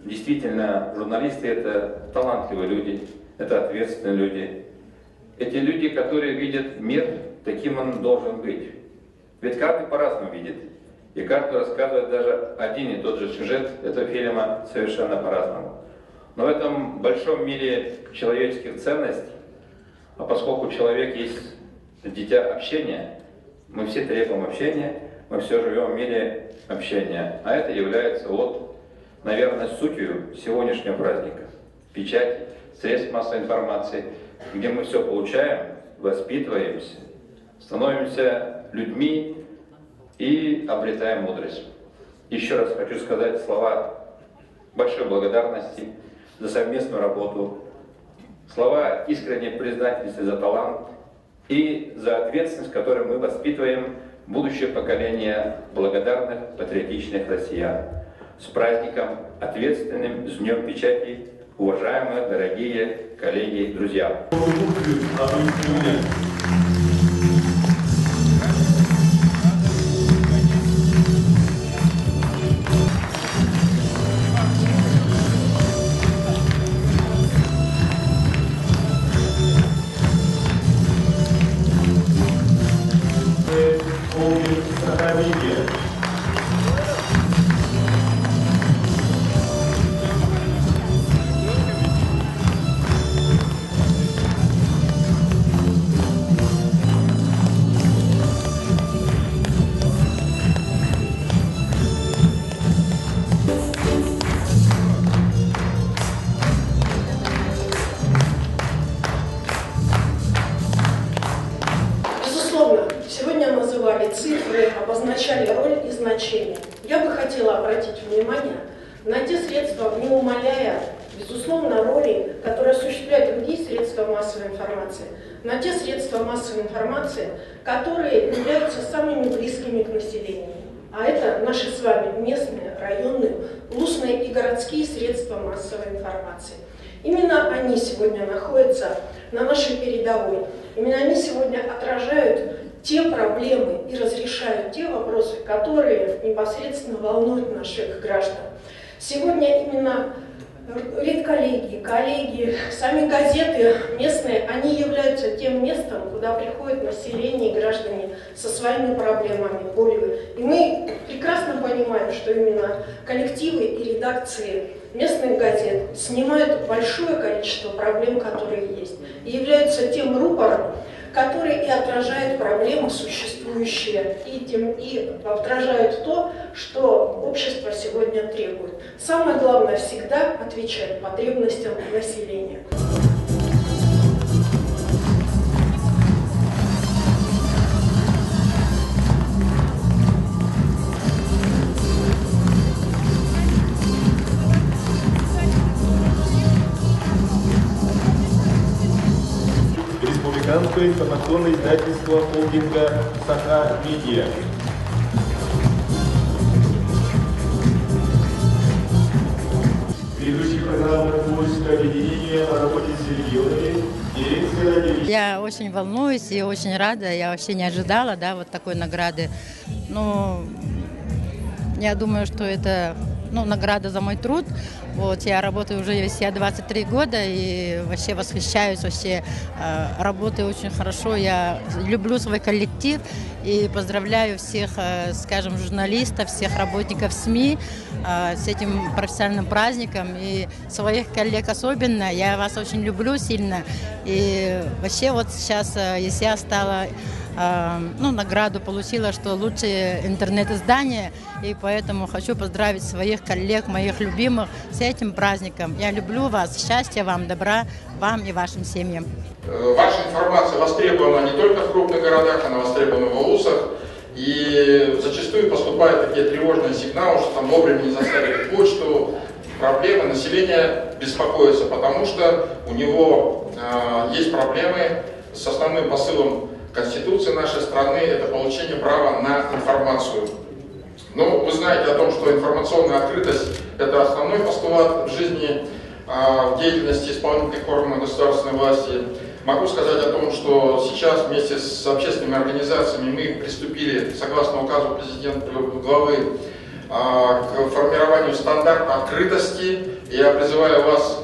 Действительно, журналисты — это талантливые люди, это ответственные люди. Эти люди, которые видят мир, таким он должен быть. Ведь каждый по-разному видит. И каждый рассказывает даже один и тот же сюжет этого фильма совершенно по-разному. Но в этом большом мире человеческих ценностей, а поскольку человек есть дитя общения, мы все требуем общения, мы все живем в мире общения. А это является, вот, наверное, сутью сегодняшнего праздника. Печать, средств массовой информации, где мы все получаем, воспитываемся, становимся людьми и обретаем мудрость. Еще раз хочу сказать слова большой благодарности за совместную работу, слова искренней признательности за талант и за ответственность, которой мы воспитываем будущее поколение благодарных, патриотичных россиян. С праздником ответственным, с Днем Печати, уважаемые, дорогие коллеги и друзья. Сегодня называли цифры, обозначали роль и значение. Я бы хотела обратить внимание на те средства, не умаляя, безусловно, роли, которые осуществляют другие средства массовой информации, на те средства массовой информации, которые являются самыми близкими к населению. А это наши с вами местные, районные, устные и городские средства массовой информации. Именно они сегодня находятся на нашей передовой. Именно они сегодня отражают те проблемы и разрешают те вопросы, которые непосредственно волнуют наших граждан. Сегодня именно редколлегии, коллеги, сами газеты местные, они являются тем местом, куда приходит население и граждане со своими проблемами, болью. И мы прекрасно понимаем, что именно коллективы и редакции местных газет снимают большое количество проблем, которые есть, и являются тем рупором, который и отражает проблемы существующие, и отражают то, что общество сегодня требует. Самое главное всегда отвечать потребностям населения. Республиканское информационное издательство холдинга «Саха-Медиа». Ведущий программы «Творческое объединение по работе с регионами», дирекция. Я очень волнуюсь и очень рада. Я вообще не ожидала, да, вот такой награды. Но я думаю, что это награда за мой труд. Вот, я работаю уже 23 года и вообще восхищаюсь, вообще работаю очень хорошо. Я люблю свой коллектив и поздравляю всех, скажем, журналистов, всех работников СМИ с этим профессиональным праздником. И своих коллег особенно. Я вас очень люблю сильно. И вообще вот сейчас, если я стала награду получила, что лучшее интернет-издание, и поэтому хочу поздравить своих коллег, моих любимых с этим праздником. Я люблю вас, счастья вам, добра вам и вашим семьям. Ваша информация востребована не только в крупных городах, она востребована в аулусах, и зачастую поступают такие тревожные сигналы, что там вовремя не заставили почту, проблемы, население беспокоится, потому что у него есть проблемы с основным посылом Конституции нашей страны, это получение права на информацию. Но вы знаете о том, что информационная открытость – это основной постулат в жизни, в деятельности исполнительных органов государственной власти. Могу сказать о том, что сейчас вместе с общественными организациями мы приступили, согласно указу президента главы, к формированию стандарта открытости. Я призываю вас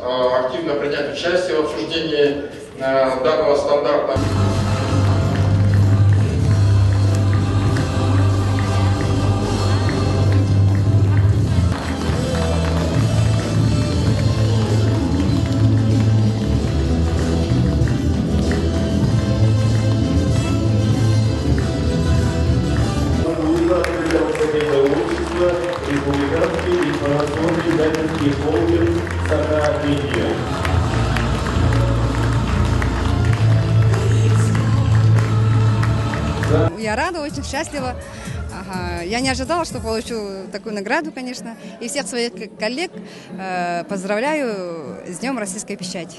активно принять участие в обсуждении данного стандарта. Республиканский информационный издательский холдинг «Саха-Медиа». Я рада, очень счастлива. Я не ожидала, что получу такую награду, конечно. И всех своих коллег поздравляю с Днем Российской печати.